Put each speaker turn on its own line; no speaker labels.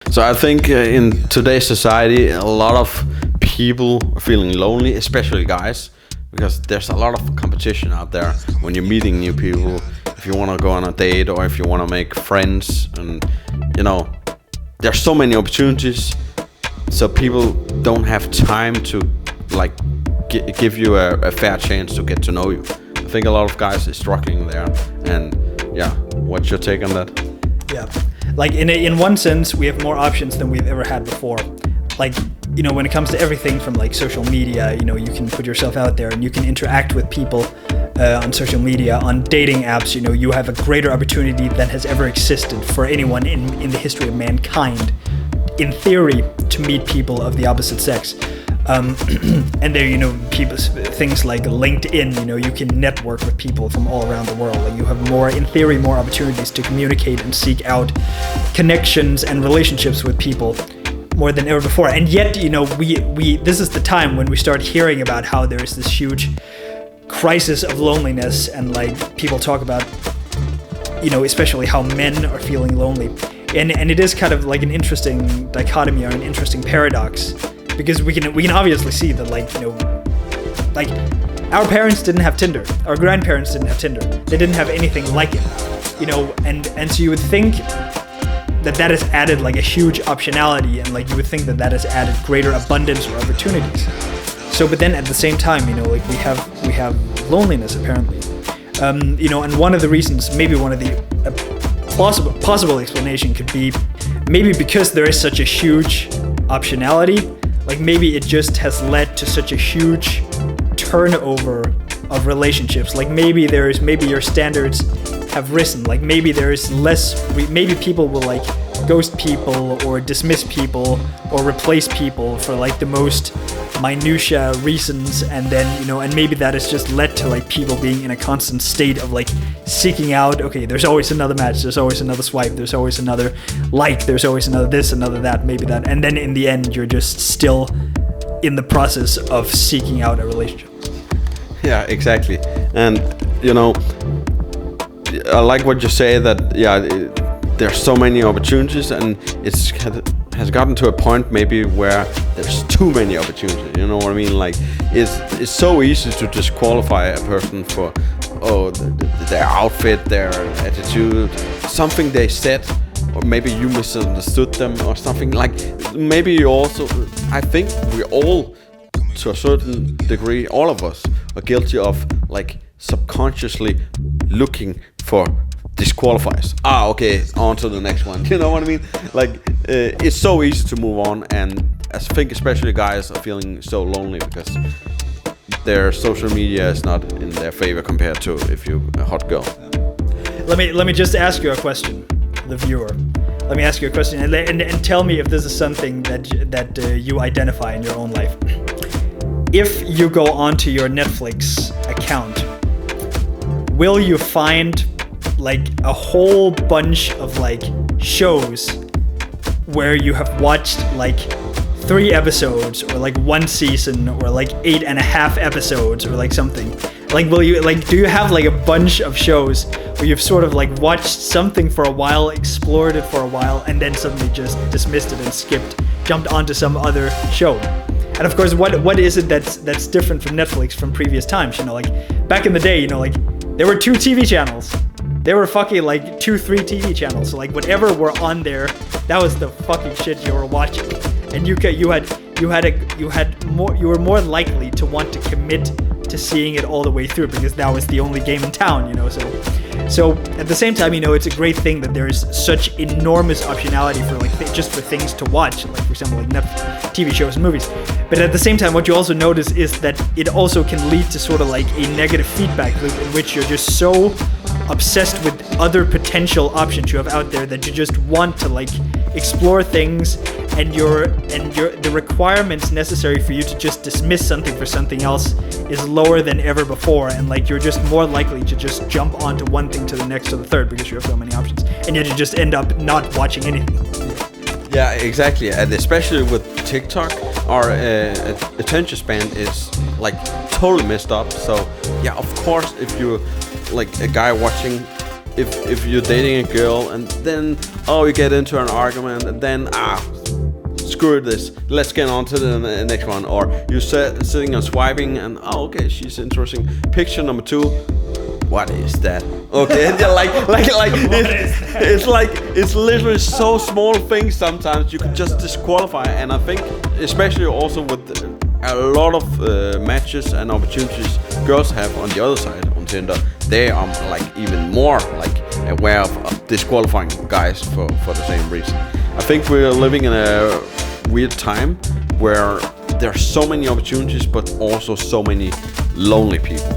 So I think in today's society, a lot of people are feeling lonely, especially guys, because there's a lot of competition out there when you're meeting new people. If you want to go on a date or if you want to make friends, and you know, there's so many opportunities, so people don't have time to like give you a fair chance to get to know you. I think a lot of guys is struggling there, and yeah, what's your take on that?
Yeah, like in one sense, we have more options than we've ever had before. Like, you know, when it comes to everything from like social media, you know, you can put yourself out there and you can interact with people on social media, on dating apps. You know, you have a greater opportunity than has ever existed for anyone in the history of mankind, in theory, to meet people of the opposite sex. And there, you know, people, things like LinkedIn, you know, you can network with people from all around the world. Like, you have more, in theory, more opportunities to communicate and seek out connections and relationships with people more than ever before. And yet, you know, we this is the time when we start hearing about how there is this huge crisis of loneliness, and like people talk about, you know, especially how men are feeling lonely. And it is kind of like an interesting dichotomy or an interesting paradox. Because we can obviously see that, like, you know, like our parents didn't have Tinder, our grandparents didn't have Tinder, they didn't have anything like it, you know, and so you would think that has added like a huge optionality, and like you would think that has added greater abundance or opportunities. So, but then at the same time, you know, like we have loneliness apparently, you know, and one of the reasons, maybe one of the possible explanation could be maybe because there is such a huge optionality. Like maybe it just has led to such a huge turnover of relationships. Like maybe your standards have risen. Like maybe there is less. Maybe people will like ghost people or dismiss people or replace people for like the most minutia reasons, and then, you know, and maybe that has just led to like people being in a constant state of like seeking out, okay, there's always another match, there's always another swipe, there's always another like, there's always another this, another that, maybe that, and then in the end you're just still in the process of seeking out a relationship.
Yeah, exactly. And you know, I like what you say that there's so many opportunities, and has gotten to a point maybe where there's too many opportunities. You know what I mean? Like it's so easy to disqualify a person for their outfit, their attitude, something they said, or maybe you misunderstood them or something. Like maybe you also, I think we all, to a certain degree, all of us are guilty of like subconsciously looking for disqualifies. Okay, on to the next one. You know what I mean? Like it's so easy to move on, and I think especially guys are feeling so lonely because their social media is not in their favor compared to if you're a hot girl.
Let me just ask you a question, the viewer. Let me ask you a question, and tell me if this is something that you identify in your own life. If you go onto your Netflix account, will you find like a whole bunch of like shows where you have watched like 3 episodes or like 1 season or like 8.5 episodes or like something? Like, will you like, do you have like a bunch of shows where you've sort of like watched something for a while, explored it for a while, and then suddenly just dismissed it and jumped onto some other show? And of course, what is it that's different from Netflix from previous times? You know, like back in the day, you know, like there were 2 TV channels. There were fucking like 2-3 TV channels. So like whatever were on there, that was the fucking shit you were watching. And you were more likely to want to commit to seeing it all the way through because that was the only game in town, you know. So at the same time, you know, it's a great thing that there's such enormous optionality for like just for things to watch, like for example like Netflix, TV shows and movies. But at the same time, what you also notice is that it also can lead to sort of like a negative feedback loop in which you're just so obsessed with other potential options you have out there that you just want to like explore things, and the requirements necessary for you to just dismiss something for something else is lower than ever before, and like you're just more likely to just jump onto one thing to the next to the third because you have so many options, and yet you just end up not watching anything.
Yeah, exactly. And especially with TikTok, our attention span is like totally messed up. So yeah, of course, if you're like a guy watching if you're dating a girl and then you get into an argument and then screw this, let's get on to the next one. Or you're sitting and swiping and okay, she's interesting. Picture number 2. What is that? Okay, it's literally so small things. Sometimes you can just disqualify, and I think especially also with a lot of matches and opportunities girls have on the other side on Tinder, they are like even more like aware of disqualifying guys for the same reason. I think we're living in a weird time where there are so many opportunities, but also so many lonely people.